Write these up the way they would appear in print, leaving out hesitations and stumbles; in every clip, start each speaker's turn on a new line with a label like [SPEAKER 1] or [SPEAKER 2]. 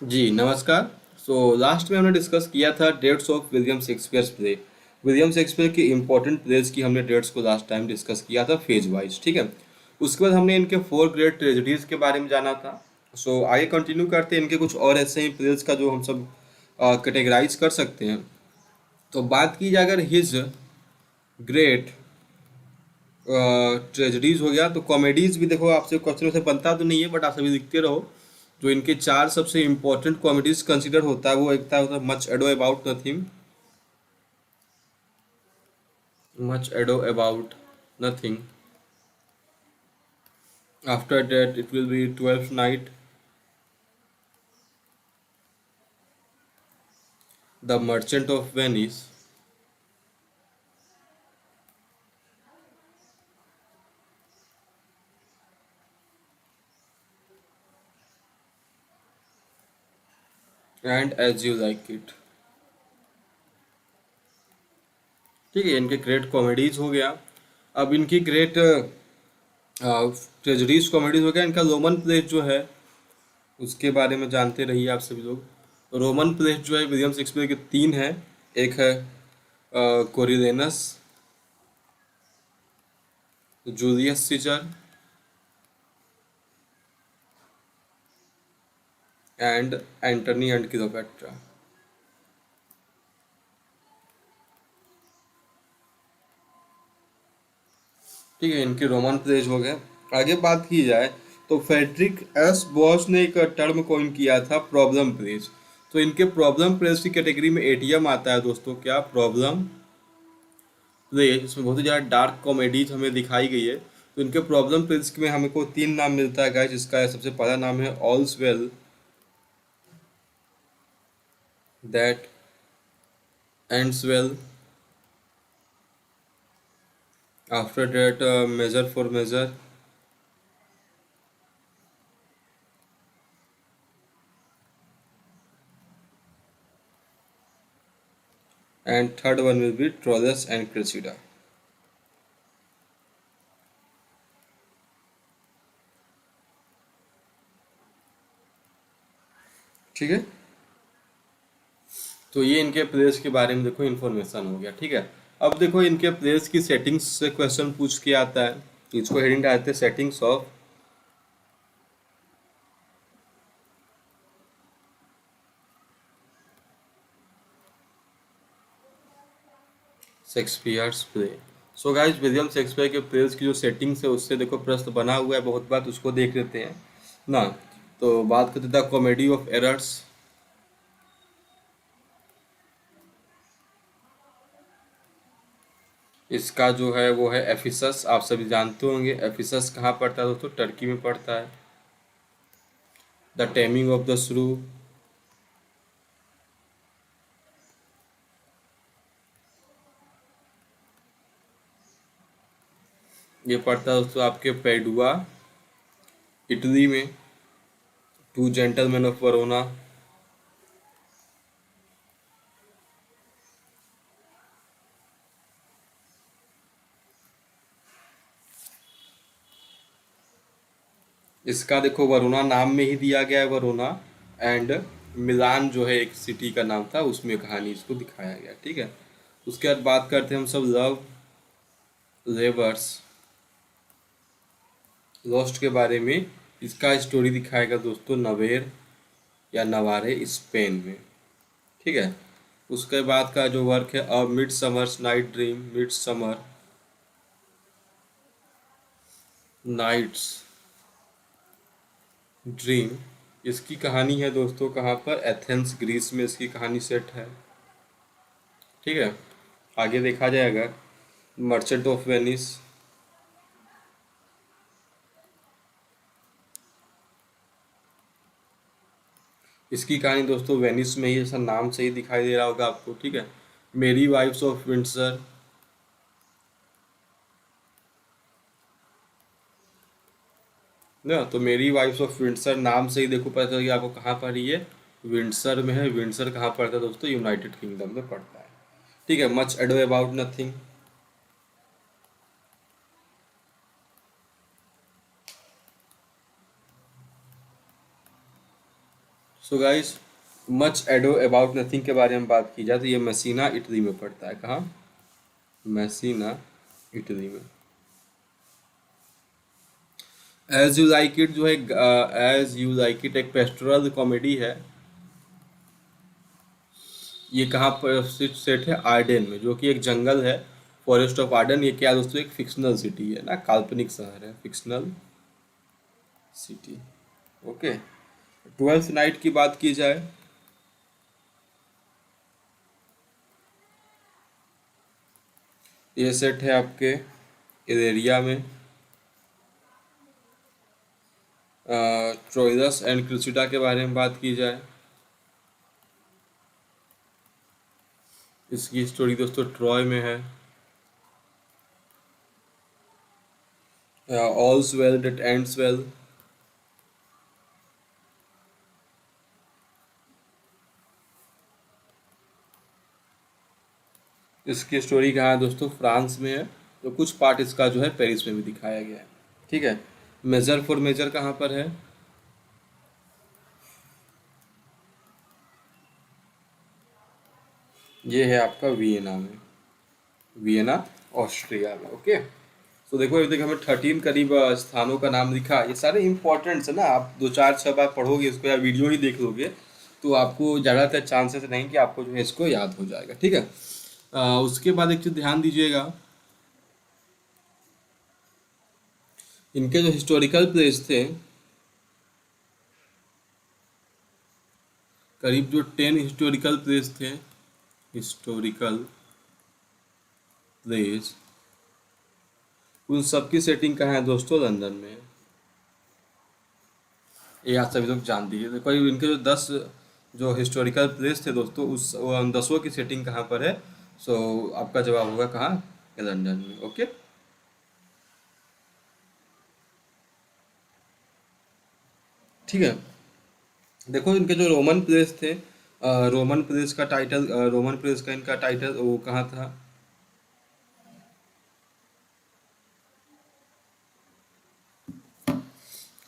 [SPEAKER 1] जी नमस्कार। लास्ट में हमने डिस्कस किया था dates of William Shakespeare's play. William Shakespeare की इंपॉर्टेंट प्लेस की हमने डेट्स को लास्ट टाइम डिस्कस किया था फेज वाइज, ठीक है। उसके बाद हमने इनके फोर ग्रेट ट्रेजेडीज के बारे में जाना था। आगे कंटिन्यू करते हैं इनके कुछ और ऐसे ही प्लेस का जो हम सब कैटेगराइज कर सकते हैं। तो बात की जाए अगर हिज ग्रेट ट्रेजेडीज हो गया, तो कॉमेडीज भी देखो, आपसे क्वेश्चन से बनता तो नहीं है बट आप सभी लिखते रहो। जो इनके चार सबसे इंपॉर्टेंट कॉमेडीज कंसिडर होता है वो एक था होता much ado about nothing, much ado about nothing. After that it will be twelfth night, the merchant of Venice, and as you like it. ठीक है, इनके ग्रेट कॉमेडीज हो गया। अब इनकी ग्रेट ट्रेजडीज कॉमेडीज हो गया। इनका रोमन प्लेस जो है उसके बारे में जानते रहिए आप सभी लोग। रोमन प्लेस जो है विलियम शेक्सपियर के तीन है। एक है Coriolanus, Julius Caesar and Antony and Cleopatra. ठीक है, इनके रोमन प्लेस हो गए। आगे बात की जाए तो फ्रेडरिक एस बॉस ने एक टर्म कॉइन किया था, प्रॉब्लम प्लेस। तो इनके प्रॉब्लम प्लेस की कैटेगरी में एटीएम आता है दोस्तों, क्या प्रॉब्लम प्लेस। इसमें बहुत ही ज़्यादा डार्क कॉमेडीज हमें दिखाई गई है। तो इनके प्रॉब्लम प्लेस में हमको तीन नाम मिलता है गाइस। इसका सबसे पहला नाम है all's well that ends well, after that measure for measure, and third one will be Troilus and Cressida. ठीक है, तो ये इनके प्लेस के बारे में देखो इन्फॉर्मेशन हो गया, ठीक है। अब देखो इनके प्लेस की सेटिंग्स से क्वेश्चन पूछ के आता है। इसको हेडिंग डालते हैं settings of Shakespeare's play. So guys, William Shakespeare के प्लेस की जो सेटिंग्स है उससे देखो प्रश्न बना हुआ है बहुत बात, उसको देख लेते हैं ना। तो बात करते थे कॉमेडी ऑफ एरर्स। इसका जो है वो है एफिसस, आप सभी जानते होंगे एफिसस कहाँ पड़ता है दोस्तों, टर्की में पड़ता है। द टेमिंग ऑफ द श्रू, ये पड़ता है दोस्तों आपके पेडुआ, इटली में। टू जेंटलमैन ऑफ वरोना, इसका देखो वरोना नाम में ही दिया गया है, वरोना। एंड मिलान जो है एक सिटी का नाम था, उसमें कहानी इसको दिखाया गया, ठीक है। उसके बाद बात करते हैं हम सब लव लेबर्स लॉस्ट के बारे में। इसका स्टोरी दिखाएगा दोस्तों नवेर या नवारे, स्पेन में, ठीक है। उसके बाद का जो वर्क है a midsummer's night dream, midsummer night's dream. इसकी कहानी है दोस्तों कहाँ पर, एथेंस ग्रीस में इसकी कहानी सेट है, ठीक है। आगे देखा जाएगा मर्चेंट ऑफ वेनिस। इसकी कहानी दोस्तों वेनिस में ही, ऐसा नाम से ही दिखाई दे रहा होगा आपको, ठीक है। मेरी वाइफ्स ऑफ विंडसर, ना तो मेरी वाइफ्स ऑफ विंडसर नाम से ही देखो पता चल गया आपको कहाँ पर ये विंडसर में है। विंडसर कहाँ पड़ता है दोस्तों, यूनाइटेड किंगडम में पड़ता है, ठीक है। Much ado about nothing, so guys, much ado about nothing के बारे में बात की जाए तो ये मैसीना इटली में पड़ता है। कहाँ? मैसीना इटली में। एज यू लाइक इट जो है, एज यू लाइक इट एक पेस्टोरल कॉमेडी है। ये कहाँ पर सेट है? आर्डेन में, जो कि एक जंगल है, फॉरेस्ट ऑफ आर्डन। ये क्या दोस्तों? एक फिक्शनल सिटी है ना, काल्पनिक शहर है, fictional city. Okay. Twelfth night की बात की जाए, ये सेट है आपके इलेरिया में। ट्रोइलस एंड क्रिसिडा के बारे में बात की जाए, इसकी स्टोरी दोस्तों ट्रॉय में है। All's well that ends well, इसकी स्टोरी कहाँ है दोस्तों? फ्रांस में है। तो कुछ पार्ट इसका जो है पेरिस में भी दिखाया गया है। ठीक है। मेजर फॉर मेजर कहाँ पर है? ये है आपका वियना में, वियना ऑस्ट्रिया में। ओके। तो देखो अभी तक हमें 13 करीब स्थानों का नाम लिखा। ये सारे इंपॉर्टेंट्स है ना, आप दो चार छह बार पढ़ोगे इसको या वीडियो ही देख लोगे तो आपको ज़्यादातर चांसेस नहीं कि आपको जो है इसको याद हो जाएगा। ठीक है। उसके बाद एक चीज़ ध्यान दीजिएगा, इनके जो हिस्टोरिकल प्लेस थे, करीब जो 10 हिस्टोरिकल प्लेस थे, हिस्टोरिकल प्लेस, उन सब की सेटिंग कहाँ है दोस्तों? लंदन में। ये आप सभी लोग जान दीजिए। देखो ये इनके जो 10 जो हिस्टोरिकल प्लेस थे दोस्तों, उन 10 की सेटिंग कहाँ पर है? सो आपका जवाब होगा कहाँ? लंदन में। ओके। ठीक है। देखो इनके जो रोमन प्लेस थे, रोमन प्लेस का टाइटल, रोमन प्लेस का इनका टाइटल वो कहाँ था?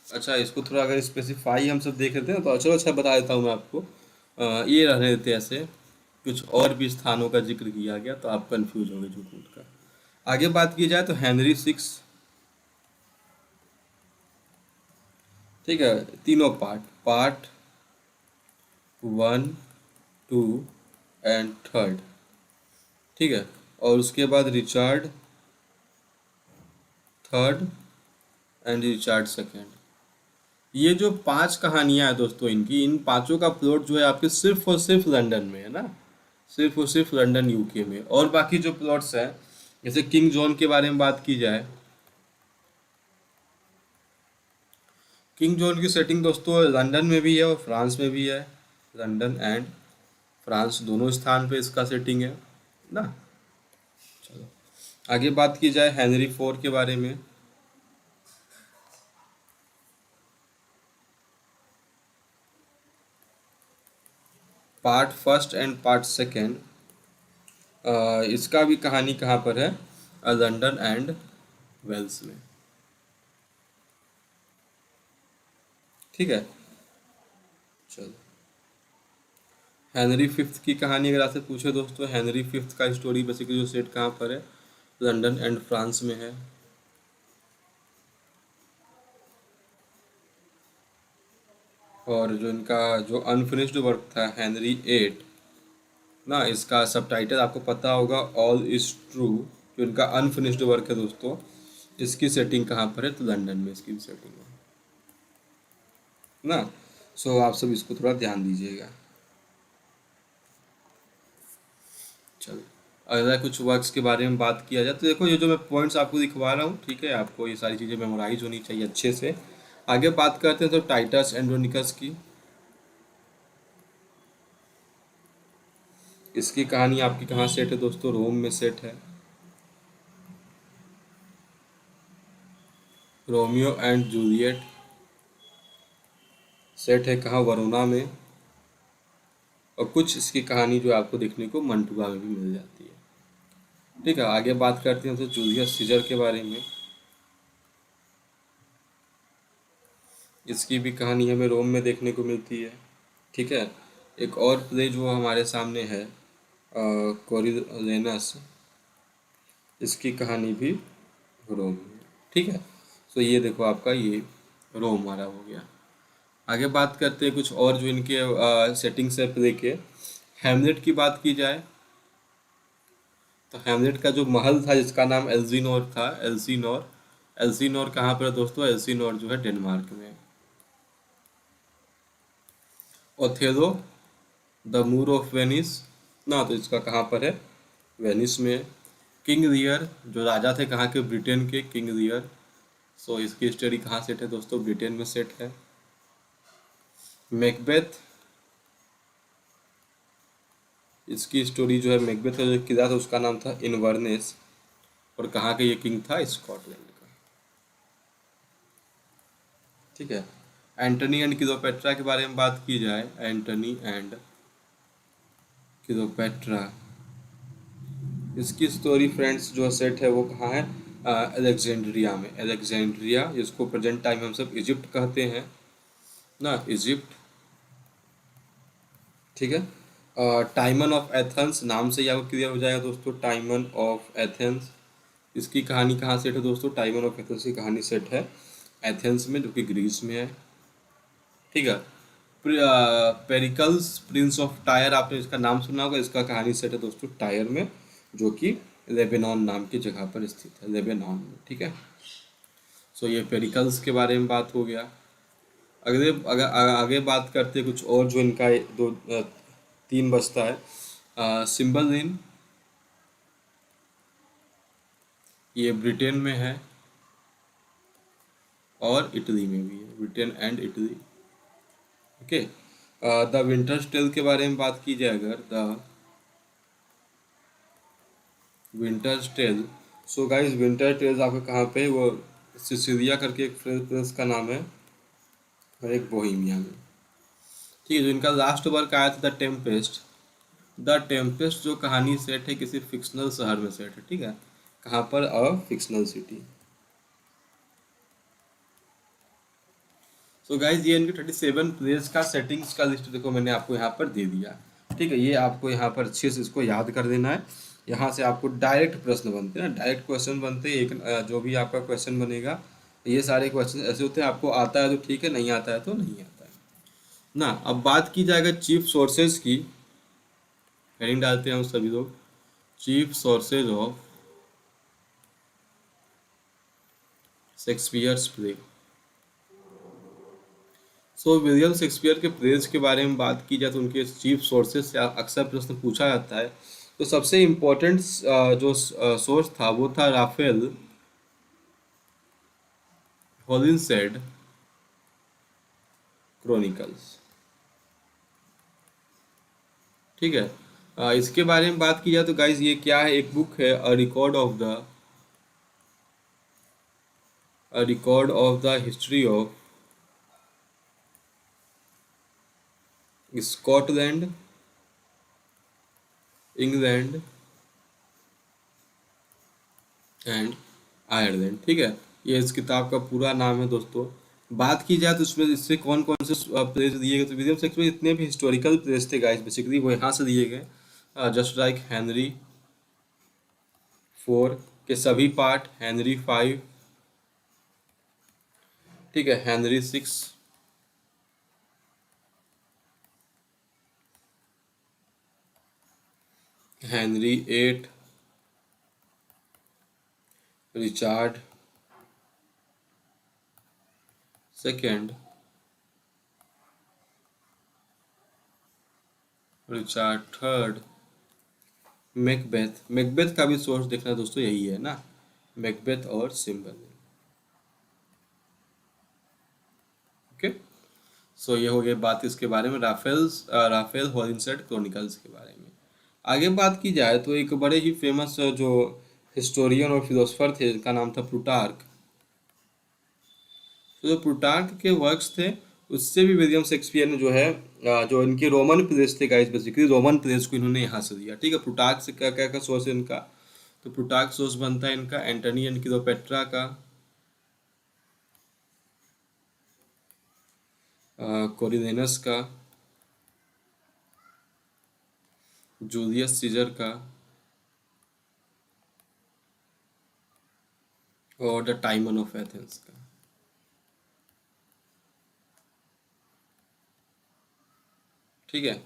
[SPEAKER 1] अच्छा, इसको थोड़ा अगर स्पेसिफाई हम सब देख लेते हैं तो चलो अच्छा बता देता हूँ मैं आपको। ये रहने देते ऐसे, कुछ और भी स्थानों का जिक्र किया गया तो आप कंफ्यूज होंगे झूठ मूठ का। आगे बात की जाए तो हेनरी सिक्स। ठीक है। तीनों पार्ट, पार्ट 1, 2 एंड थर्ड। ठीक है। और उसके बाद Richard third and Richard second. ये जो 5 कहानियां हैं दोस्तों इनकी, इन पांचों का प्लॉट जो है आपके सिर्फ और सिर्फ लंदन में है ना, सिर्फ और सिर्फ लंदन यूके में। और बाकी जो प्लॉट्स हैं, जैसे किंग जॉन के बारे में बात की जाए, किंग जॉन की सेटिंग दोस्तों लंदन में भी है और फ्रांस में भी है। लंदन एंड फ्रांस दोनों स्थान पे इसका सेटिंग है ना। चलो आगे बात की जाए हेनरी फोर के बारे में। Part first and part second, इसका भी कहानी कहाँ पर है? लंदन एंड वेल्स में। ठीक है। चलो हेनरी फिफ्थ की कहानी अगर आपसे पूछे दोस्तों, हेनरी फिफ्थ का स्टोरी बेसिकली जो सेट कहाँ पर है? लंदन एंड फ्रांस में है। और जो इनका जो अनफिनिश्ड वर्क था हेनरी एट ना, इसका सबटाइटल आपको पता होगा, ऑल इज ट्रू। जो इनका अनफिनिश्ड वर्क है दोस्तों, इसकी सेटिंग कहाँ पर है? तो लंदन में इसकी भी सेटिंग है ना। सो आप सब इसको थोड़ा ध्यान दीजिएगा। चलो अगला कुछ वर्क्स के बारे में बात किया जाए तो देखो ये जो मैं पॉइंट्स आपको लिखवा रहा हूँ, ठीक है, आपको ये सारी चीज़ें मेमोराइज होनी चाहिए अच्छे से। आगे बात करते हैं तो टाइटस एंड्रोनिकस की। इसकी कहानी आपकी कहाँ सेट है दोस्तों? रोम में सेट है। रोमियो एंड जूलियट सेट है कहाँ? वरोना में। और कुछ इसकी कहानी जो आपको देखने को मंटुआ में भी मिल जाती है। ठीक है। आगे बात करते हैं तो जूलियस सीजर के बारे में। इसकी भी कहानी हमें रोम में देखने को मिलती है। ठीक है। एक और प्ले जो हमारे सामने है कोरिलेनस, इसकी कहानी भी रोम में। ठीक है। तो ये देखो आपका ये रोम हमारा हो गया। आगे बात करते हैं कुछ और जो इनके सेटिंग्स है प्ले के। हैमलेट की बात की जाए तो हैमलेट का जो महल था जिसका नाम एल्सिनोर था, एल्सिनोर। एल्सिनोर कहाँ पर है दोस्तों? एल्सिनोर जो है डेनमार्क में। Othello the Moor of Venice ना, तो इसका कहाँ पर है? वेनिस में। किंग लियर जो राजा थे कहाँ के? ब्रिटेन के किंग लियर। सो इसकी स्टोरी कहाँ सेट है दोस्तों? ब्रिटेन में सेट है। मैकबेथ, इसकी स्टोरी जो है मैकबेथ का जो किला था उसका नाम था इनवर्नेस, और कहाँ का ये किंग था? स्कॉटलैंड का। ठीक है। एंटनी एंड क्लियोपेट्रा के बारे में बात की जाए, एंटनी एंड क्लियोपेट्रा, इसकी स्टोरी फ्रेंड्स जो सेट है वो कहाँ है? अलेक्जेंड्रिया में। अलेक्जेंड्रिया जिसको प्रेजेंट टाइम हम सब इजिप्ट कहते हैं ना, इजिप्ट। ठीक है। टाइमन ऑफ एथेंस नाम से ही आपको क्लियर हो जाएगा दोस्तों, टाइमन ऑफ एथेंस। इसकी कहानी कहाँ सेट है दोस्तों? टाइमन ऑफ एथेंस की कहानी सेट है एथेंस में, जो कि ग्रीस में है। ठीक है। पेरिकल्स प्रिंस ऑफ टायर, आपने इसका नाम सुना होगा। इसका कहानी सेट है दोस्तों टायर में, जो कि लेबेनॉन नाम की जगह पर स्थित है, लेबेनॉन में। ठीक है। सो ये पेरिकल्स के बारे में बात हो गया। अगले अगर आगे बात करते हैं कुछ और जो इनका तीन बचता है। सिंबल इन, ये ब्रिटेन में है और इटली में भी है, Britain and Italy. Okay. The winter's tale के बारे में बात की जाए अगर, the winter's tale. So guys winter tales आपका कहाँ पे है? वो सिसिलिया करके एक प्लेस का नाम है, और एक बोहेमिया में। ठीक है। जो इनका लास्ट वर्क आया था द टेम्पेस्ट, द टेम्पेस्ट जो कहानी सेट है किसी फिक्शनल शहर में सेट है। ठीक है। कहाँ पर? Fictional city. सो गाइज ये इनके 37 प्लेस का सेटिंग्स का लिस्ट देखो मैंने आपको यहाँ पर दे दिया। ठीक है। ये आपको यहाँ पर अच्छे से इसको याद कर देना है। यहाँ से आपको डायरेक्ट प्रश्न बनते हैं ना, डायरेक्ट क्वेश्चन बनते हैं। जो भी आपका क्वेश्चन बनेगा, ये सारे क्वेश्चन ऐसे होते हैं, आपको आता है तो ठीक है, नहीं आता है तो नहीं आता है ना। अब बात की जाएगा चीफ सोर्सेज की, हेडिंग डालते हैं हम सभी लोग, chief sources of Shakespeare's play. So William Shakespeare के प्लेज के बारे में बात की जाए तो उनके चीफ सोर्सेज से अक्सर प्रश्न पूछा जाता है। तो सबसे इम्पोर्टेंट जो सोर्स था वो था राफेल हॉलिंसेड क्रॉनिकल्स। ठीक है। इसके बारे में बात की जाए तो गाइज ये क्या है? एक बुक है, a record of the history of Scotland, England and Ireland. ठीक है। ये इस किताब का पूरा नाम है दोस्तों। बात की जाए तो इसमें इससे कौन कौन से प्लेस दिए गए, तो विलियम शेक्सपियर जितने भी हिस्टोरिकल प्लेस थे गाइस बेसिकली वो यहाँ से दिए गए। जस्ट लाइक हेनरी फोर के सभी पार्ट, हेनरी फाइव, ठीक है, Henry six, Henry eight, Richard second, Richard third, Macbeth. Macbeth का भी सोर्स देखना दोस्तों यही है ना, मैकबेथ और सिम्बल। ओके। सो ये हो गई बात इसके बारे में, राफेल हॉलिंसेट क्रॉनिकल्स के बारे में। आगे बात की जाए तो एक बड़े ही फेमस जो हिस्टोरियन और फिलोसफर थे जिनका नाम था प्लूटार्क। तो जो प्लूटार्क के वर्क्स थे उससे भी विलियम शेक्सपियर ने जो है जो इनके रोमन प्लेस थे गाइस बेसिकली, रोमन प्लेस को इन्होंने यहाँ से दिया। ठीक है। प्लूटार्क से क्या क्या का सोर्स है इनका? तो प्लूटार्क सोर्स बनता है इनका एंटनी एंड क्लियोपेट्रा का, कोरिलेनस का, जूलियस सीजर का और द टाइमन ऑफ एथेंस का। ठीक है।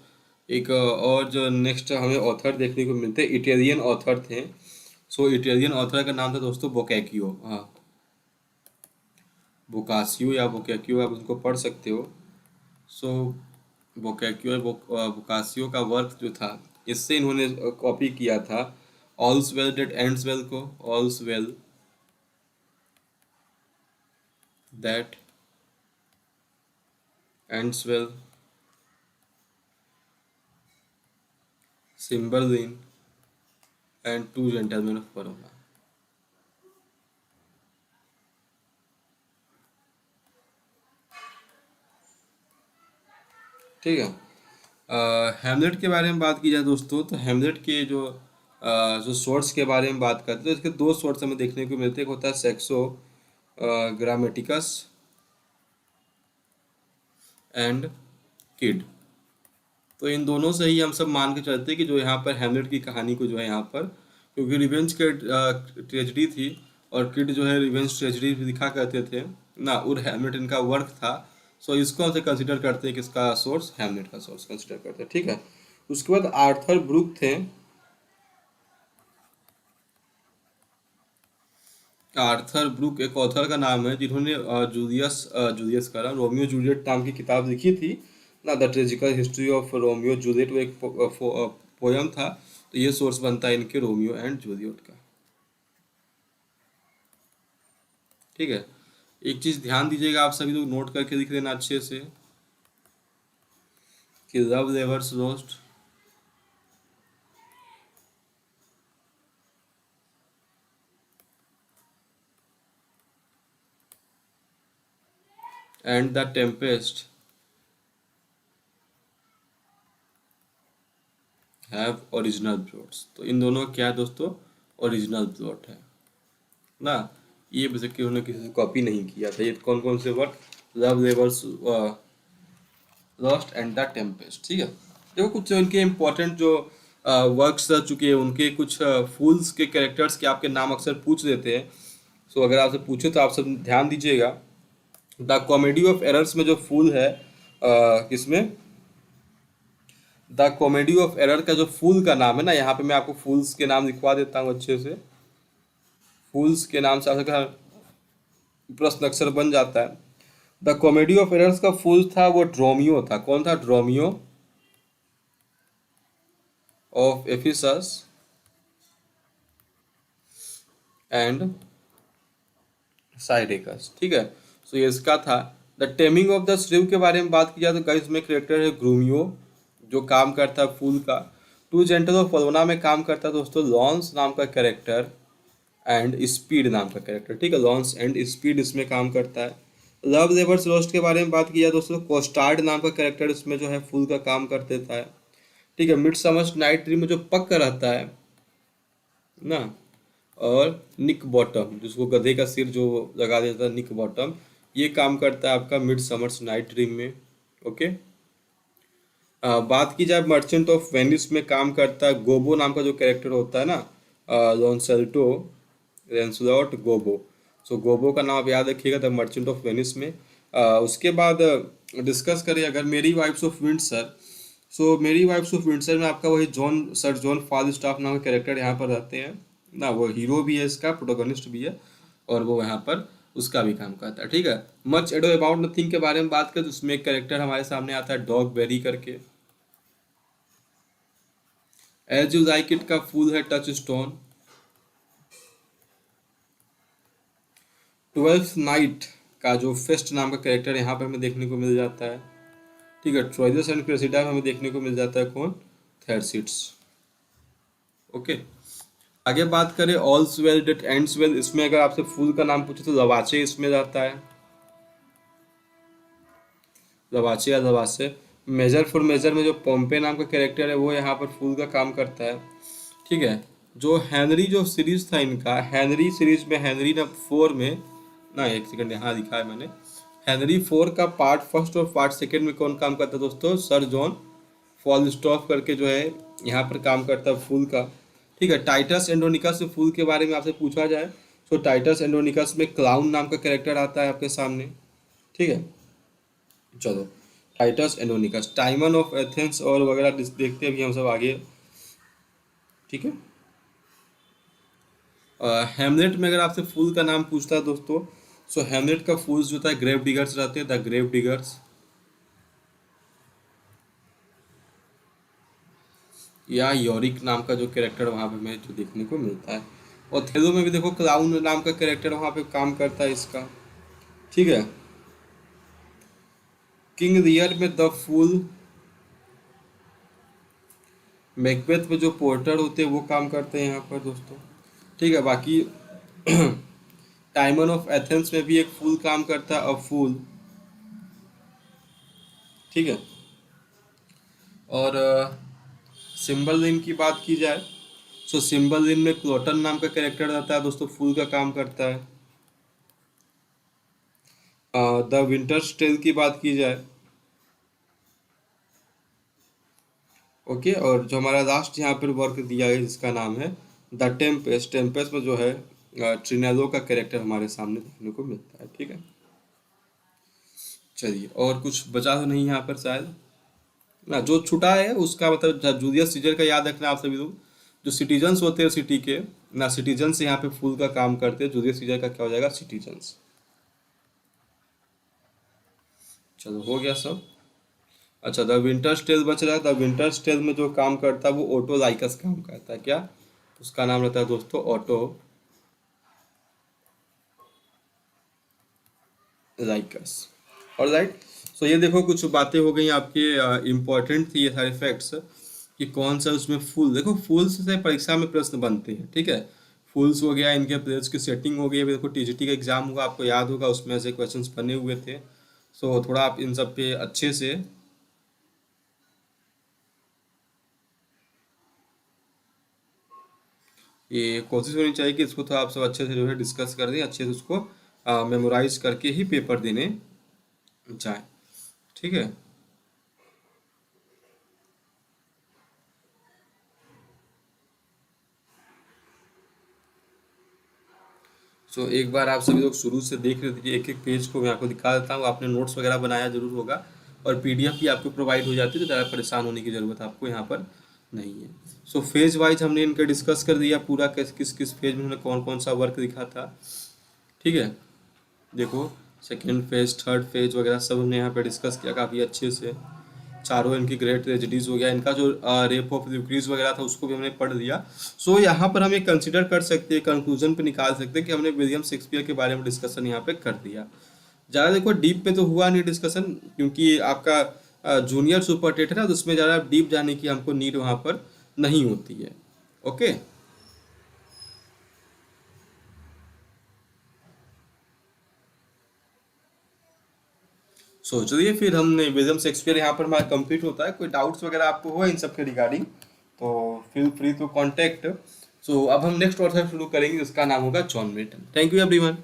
[SPEAKER 1] एक और जो नेक्स्ट हमें ऑथर देखने को मिलते हैं, इटालियन ऑथर थे। सो इटालियन ऑथर का नाम था दोस्तों बोकैक्यो। हाँ, बोकासियो या बोकैक्यो, आप उनको पढ़ सकते हो। सो बोकैक्यो बोकासियो का वर्क जो था, इससे इन्होंने कॉपी किया था all's well that ends well को। All's well that ends well, Cymbeline and two gentlemen of Verona. ठीक है। हेमलेट के बारे में बात की जाए दोस्तों, तो हेमलेट के जो सोर्स के बारे में बात करते हैं, तो इसके दो सोर्स हमें देखने को मिलते हैं। एक होता है सेक्सो ग्रामेटिकस एंड किड। तो इन दोनों से ही हम सब मान के चलते हैं कि जो यहाँ पर हेमलेट की कहानी को जो है यहाँ पर, क्योंकि रिवेंज के ट्रेजिडी थी और किड जो है रिवेंज ट्रेजिडी भी दिखा करते थे ना, और हेमलेट इनका वर्क था। सो इसको हम कंसिडर करते हैं कि इसका सोर्स हेमलेट का सोर्स कंसिडर करते हैं। ठीक है। उसके बाद आर्थर ब्रूक थे। आर्थर ब्रूक एक ऑथर का नाम है जिन्होंने जूलियस का नाम रोमियो जूलियट नाम की किताब लिखी थी ना, the tragical history of Romeo Juliet. वो एक पोयम था। तो ये सोर्स बनता है इनके रोमियो एंड जूलियट का। ठीक है। एक चीज ध्यान दीजिएगा, आप सभी लोग नोट करके लिख लेना अच्छे से कि love levers lost and the Tempest have original plots. तो इन दोनों क्या है दोस्तों, ओरिजिनल प्लॉट है ना। ये बेसिकली उन्होंने किसी से कॉपी नहीं किया था। ये कौन कौन से work, love levers lost and the Tempest. ठीक है। देखो कुछ इनके इम्पोर्टेंट जो वर्क्स रह चुके हैं, उनके कुछ फूल्स के कैरेक्टर्स के आपके नाम अक्सर पूछ लेते हैं। सो अगर आपसे पूछे तो आप सब ध्यान दीजिएगा। द कॉमेडी ऑफ एरर्स में जो फूल है, किसमें, द कॉमेडी ऑफ एरर का जो फूल का नाम है ना, यहाँ पे मैं आपको फूल्स के नाम लिखवा देता हूँ अच्छे से। फूल्स के नाम से आपका प्रश्न अक्सर बन जाता है। द कॉमेडी ऑफ एरर्स का फूल था वो ड्रोमियो था। कौन था, ड्रोमियो ऑफ एफिसस एंड साइडेकस। ठीक है। सो ये इसका था। द टेमिंग ऑफ द श्रिव के बारे में बात की जाए तो गाइस में करेक्टर है ग्रूमियो, जो काम करता है फूल का। टू जेंटल ऑफ फलोना में काम करता है दोस्तों लॉन्स नाम का कैरेक्टर एंड स्पीड नाम का कैरेक्टर। ठीक है, लॉन्स एंड स्पीड इसमें काम करता है। लव लेवर्स लोस्ट के बारे में बात की जाए दोस्तों, कोस्टार्ड नाम का कैरेक्टर इसमें जो है फूल का काम कर देता है। ठीक है। मिड समर्स नाइट ड्रीम में जो पक रहता है ना, और निक बॉटम जिसको गधे का सिर जो लगा देता है, निक बॉटम, ये काम करता है आपका मिड समर्स नाइट ड्रीम में। ओके। बात की जाए मर्चेंट ऑफ वेनिस में काम करता है गोबो नाम का जो कैरेक्टर होता है ना, लॉन्सेल्टो रेंसलॉट गोबो। सो गोबो का नाम आप याद रखिएगा द मर्चेंट ऑफ वेनिस में। उसके बाद डिस्कस करें अगर मेरी वाइफ्स ऑफ विंडसर। सो मेरी वाइफ्स ऑफ विंडसर में आपका वही सर जॉन फालस्टाफ नाम के कैरेक्टर यहाँ पर रहते हैं ना। वो हीरो भी है, इसका प्रोटोगनिस्ट भी है, और वो यहाँ पर उसका भी काम करता है। ठीक है। मच एडो अबाउट नथिंग के बारे में बात करें तो उसमें एक कैरेक्टर हमारे सामने आता है डॉग बेरी करके। एज यू लाइक इट का फूल है टच स्टोन। ट्वेल्थ नाइट का जो फेस्ट नाम का कैरेक्टर यहाँ पर हमें देखने को मिल जाता है। ठीक है। ट्रोइलस एंड क्रेसिडा में हमें देखने को मिल जाता है कौन, थेरसिट्स। ओके। आगे बात करें ऑल्स वेल डेट एंड्स वेल, इसमें अगर आपसे फूल का नाम पूछे तो लवाचे इसमें रहता है, लवाचे या लवासे। मेजर फॉर मेजर में जो पोम्पे नाम का कैरेक्टर है वो यहाँ पर फूल का काम करता है। ठीक है। जो हेनरी जो सीरीज था इनका, हेनरी सीरीज में हेनरी ना 4 में ना, एक सेकंड यहाँ लिखा है मैंने, हेनरी 4 का पार्ट फर्स्ट और पार्ट सेकंड में कौन काम करता है दोस्तों, सर जॉन फॉलस्टॉफ करके जो है यहाँ पर काम करता है फूल का। ठीक है, टाइटस एंड्रोनिकस फूल के बारे में आपसे पूछा जाए तो टाइटस एंड्रोनिकस में क्लाउन नाम का कैरेक्टर आता है आपके सामने। ठीक है, चलो Titus Andronicus, Timon of Athens और वगैरह देखते हैं अभी हम सब आगे। ठीक है, हेमलेट में अगर आपसे फूल का नाम पूछता है दोस्तों, सो हेमलेट का फूल्स जो था ग्रेव डिगर्स रहते हैं, द ग्रेव डिगर्स, या यॉरिक नाम का जो कैरेक्टर वहाँ पे हमें जो देखने को मिलता है। और थेलो में भी देखो क्लाउन नाम का कैरेक्टर वहाँ पे काम करता है इसका। ठीक है, किंग लियर में द फूल, मैकबेथ में जो पोर्टर होते हैं वो काम करते हैं यहाँ पर दोस्तों। ठीक है, बाकी टाइमन ऑफ एथेंस में भी एक फूल काम करता है, अ फूल। ठीक है, और सिम्बलिन की बात की जाए, सो सिम्बलिन में क्लोटन नाम का कैरेक्टर रहता है दोस्तों, फूल का काम करता है। द विंटर्स टेल की बात की जाए, ओके, और जो हमारा लास्ट यहाँ पर वर्क दिया है जिसका नाम है द टेम्पेस्ट, टेम्पेस्ट में जो है ट्रिनेलो का कैरेक्टर हमारे सामने देखने को मिलता है। ठीक है, चलिए और कुछ बचा तो नहीं यहाँ पर शायद ना, जो छुटा है उसका मतलब जूलियस सीजर का याद रखना आप सभी लोग। जो सिटीजन्स होते हैं सिटी के ना, सिटीजन्स यहाँ पे फूल का काम करते हैं, जूलियस सीजर का क्या हो जाएगा, सिटीजन्स। चलो हो गया सब। अच्छा, द विंटर्स टेल बच रहा है। द विंटर्स टेल में जो काम करता है वो ऑटो लाइकस काम करता है। क्या उसका नाम रहता है दोस्तों, ऑटो लाइकस। और राइट, सो ये देखो कुछ बातें हो गई आपके, इम्पोर्टेंट थी ये सारे फैक्ट्स कि कौन सा उसमें फूल, देखो फूल्स से परीक्षा में प्रश्न बनते हैं। ठीक है, फूल्स हो गया, इनके प्लेस की सेटिंग हो गई। अभी देखो टीजीटी का एग्जाम हुआ, आपको याद होगा उसमें ऐसे क्वेश्चंस बने हुए थे। सो थोड़ा आप इन सब पे अच्छे से ये कोशिश होनी चाहिए कि इसको तो आप सब अच्छे से जो है डिस्कस कर दें, अच्छे से उसको मेमोराइज करके ही पेपर देने जाए। ठीक है, सो एक बार आप सभी लोग शुरू से देख रहे थे, एक एक पेज को मैं आपको दिखा देता हूँ। आपने नोट्स वगैरह बनाया जरूर होगा और पीडीएफ भी आपको प्रोवाइड हो जाती है, तो ज़्यादा परेशान होने की ज़रूरत आपको यहाँ पर नहीं है। सो फेज वाइज हमने इनका डिस्कस कर दिया पूरा, किस किस किस फेज में उन्होंने कौन कौन सा वर्क दिखा था। ठीक है, देखो सेकेंड फेज, थर्ड फेज वगैरह सब हमने यहाँ पे डिस्कस किया काफ़ी अच्छे से। चारों इनकी ग्रेट ट्रेजेडीज हो गया, इनका जो रेप ऑफ यूक्रीज वगैरह था उसको भी हमने पढ़ लिया। सो यहाँ पर हम ये कंसिडर कर सकते हैं, कंक्लूजन पे निकाल सकते हैं कि हमने विलियम शेक्सपियर के बारे में डिस्कशन यहाँ पे कर दिया। ज़्यादा देखो डीप पे तो हुआ नहीं डिस्कशन, क्योंकि आपका जूनियर सुपरटेट है ना, तो उसमें ज़्यादा डीप जाने की हमको नीड वहाँ पर नहीं होती है। ओके, सो चलिए फिर हमने विलियम शेक्सपियर यहाँ पर हमारा कंप्लीट होता है। कोई डाउट्स वगैरह आपको हो इन सब के रिगार्डिंग तो फील फ्री टू कांटेक्ट। सो अब हम नेक्स्ट ऑथर शुरू करेंगे जिसका नाम होगा John Milton. Thank you everyone.